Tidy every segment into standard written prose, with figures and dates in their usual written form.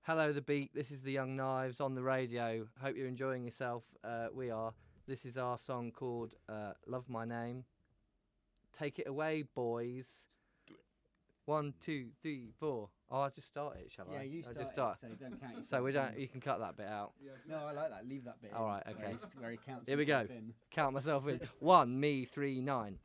Hello, The Beat. This is the Young Knives on the radio. Hope you're enjoying yourself. We are. This is our song called Love My Name. Take it away, boys. Do it. 1, 2, 3, 4. Oh, I'll just start it, shall I? Yeah, you start, just start. So don't count yourself. So we don't. You can cut that bit out. No, I like that. Leave that bit. All right, okay. Where he counts. Here we go. In. Count myself in. 1, me, 3, 9.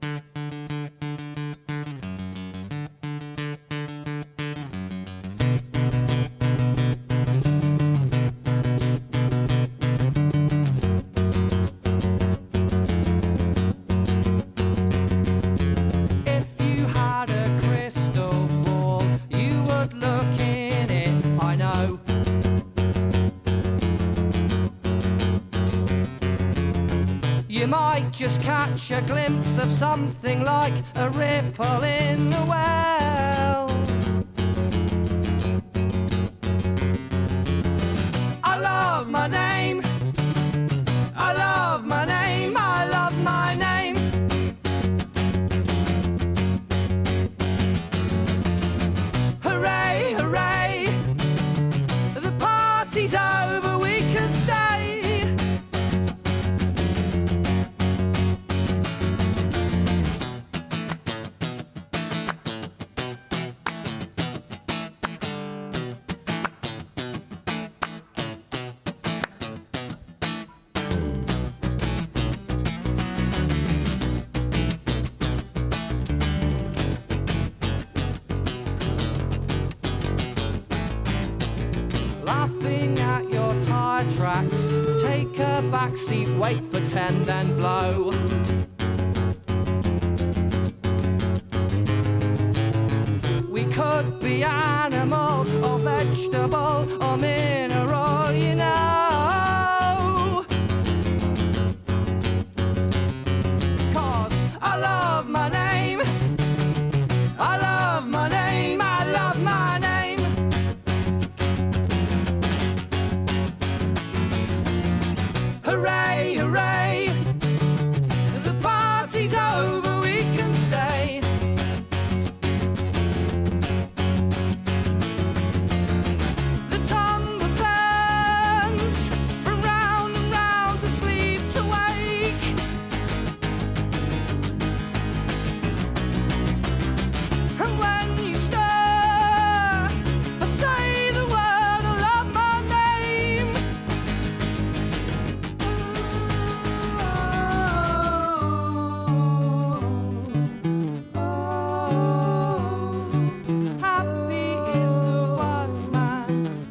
You might just catch a glimpse of something like a ripple in the well. I love my name. I love my name. I love my name. Hooray, hooray. The party's over, we can stay. Laughing at your tire tracks. Take a backseat, wait for 10, then blow. We could be animal or vegetable or mineral, you know. 'Cause I love my name. I love my name. I love my name. Hooray, hooray, the party's over, we can stay. The tumble turns from round and round to sleep to wake. And when you stir, I say the word, I love my name. Happy is the wise man,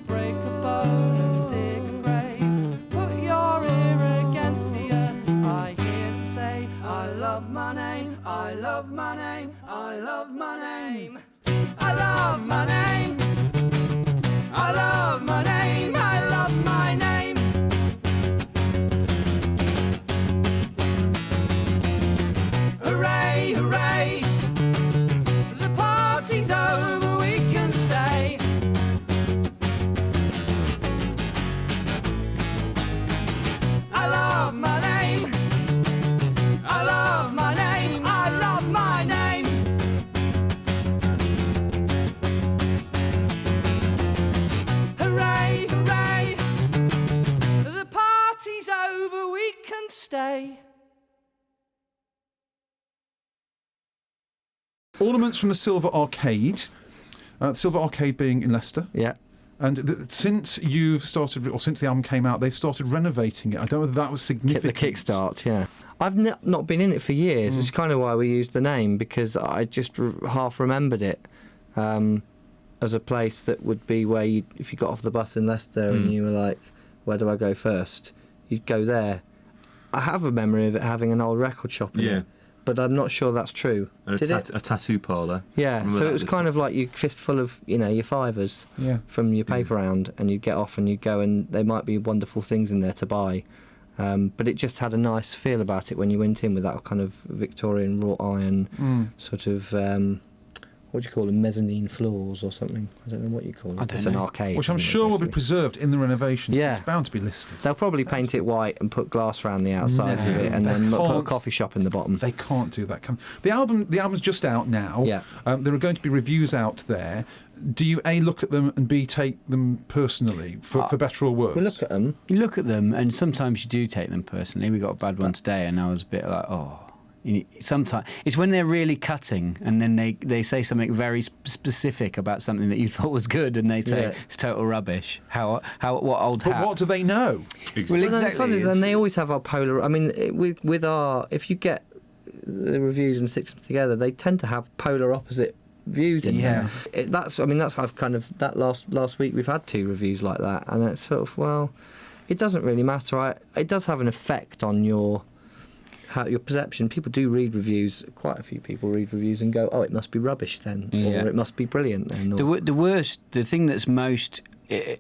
break a bone and dig a grave. Put your ear against the earth, I hear them say, I love my name, I love my name, I love my name. I love my name, I love my name, I love my name. Hooray, hooray, the party's over, we can stay. I love my name. I love my name. I love my name. Hooray, hooray, the party's over, we can stay. Ornaments from the Silver Arcade. Silver Arcade being in Leicester. Yeah. And since you've started, or since the album came out, they've started renovating it. I don't know whether that was significant. The kickstart, yeah. I've not been in it for years. It's kind of why we used the name, because I just half remembered it as a place that would be where you, if you got off the bus in Leicester and you were like, where do I go first? You'd go there. I have a memory of it having an old record shop in it, but I'm not sure that's true. And a tattoo parlour. Yeah, so it was kind of like your fistful of, your fivers from your paper round, and you'd get off and you'd go, and there might be wonderful things in there to buy. But it just had a nice feel about it when you went in with that kind of Victorian wrought iron sort of what do you call them, mezzanine floors or something. I don't know what you call it. I don't It's know. an arcade. Which I'm isn't it, sure will be basically? preserved in the renovation. Yeah. It's bound to be listed. They'll probably paint it white and put glass around the outsides of it, and they then put a can't. coffee shop in the bottom. They can't do that. The album's just out now. Yeah. There are going to be reviews out there. Do you A, look at them, and B, take them personally, for better or worse? We look at them. You look at them, and sometimes you do take them personally. We got a bad one today, and I was a bit like, oh. Sometimes it's when they're really cutting, and then they say something very specific about something that you thought was good, and they say it's total rubbish. What old hat? But what do they know? Well, Well, then the exactly. fun is then they always have our polar. I mean, with our, if you get the reviews and stick them together, they tend to have polar opposite views in Yeah. there. That's I've kind of that last week we've had 2 reviews like that, and it's sort of, well, it doesn't really matter. It does have an effect on your perception. People do read reviews. Quite a few people read reviews and go, "Oh, it must be rubbish then," Yeah. or "It must be brilliant then." Or, The thing that's most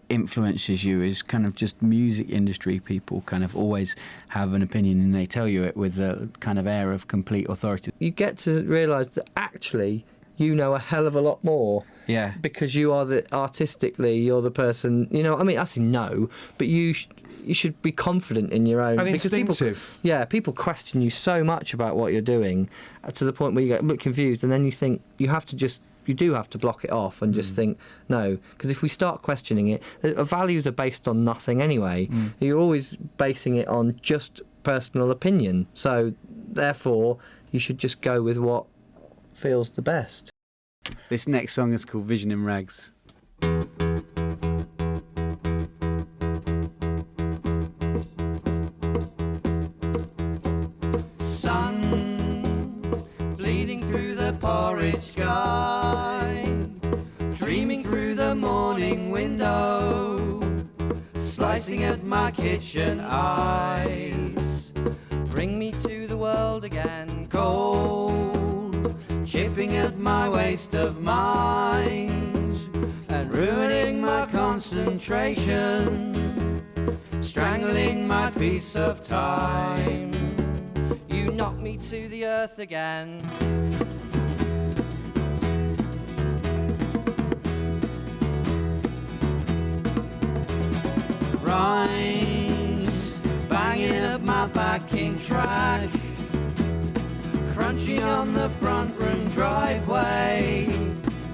influences you is kind of just music industry people kind of always have an opinion, and they tell you it with a kind of air of complete authority. you get to realise that actually you know a hell of a lot more. Yeah. Because you are artistically, you're the person. I mean, I say no, but you should be confident in your own. And because instinctive. People question you so much about what you're doing, to the point where you get a bit confused, and then you think you do have to block it off and just think no, because if we start questioning it, values are based on nothing anyway. You're always basing it on just personal opinion, so therefore you should just go with what feels the best. This next song is called Vision in Rags. Bleeding through the porridge sky, dreaming through the morning window, slicing at my kitchen eyes. Bring me to the world again, cold, chipping at my waste of mind, and ruining my concentration, strangling my peace of time. You knock me to the earth again. Rhymes banging up my backing track, crunching on the front room driveway,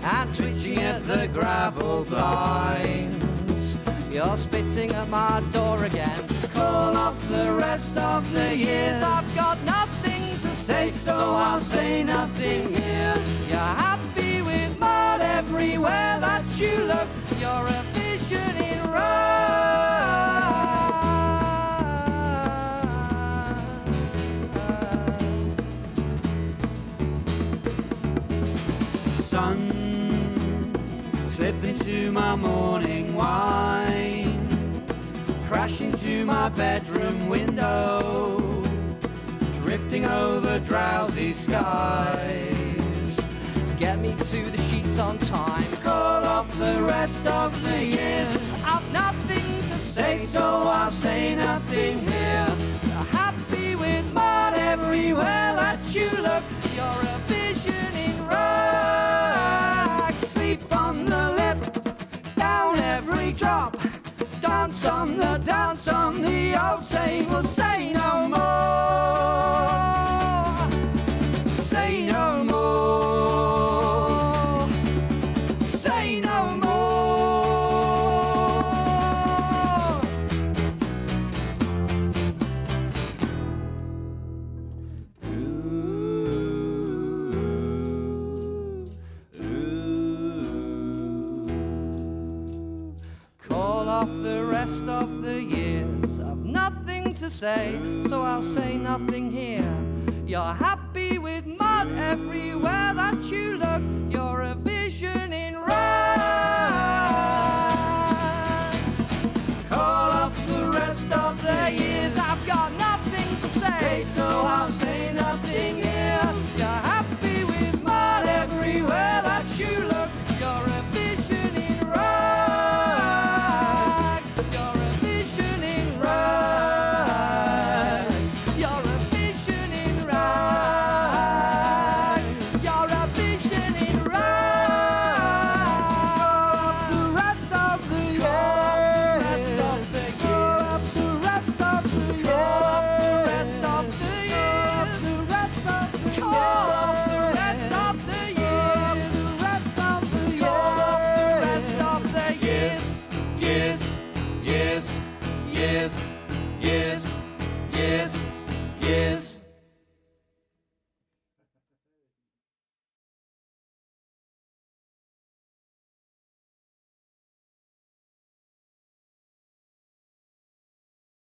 and twitching at the gravel blinds. You're spitting at my door again. Call off the rest of the years. I've got nothing to say, so I'll say nothing here. You're happy with mud everywhere that you look. You're a vision in sun, slip into my morning wine, crashing to my bedroom window, drifting over drowsy skies. Get me to the sheets on time, call off the rest of the years. I've nothing to say, so I'll say nothing here. You're happy with mud everywhere that you look. You're a vision in rags. Sleep on the lip, down every drop. Dance on the old table. Say no more. Say no more. Say no more. Call off the rest of the years. I've nothing to say, so I'll say nothing here. You're happy with mud everywhere that you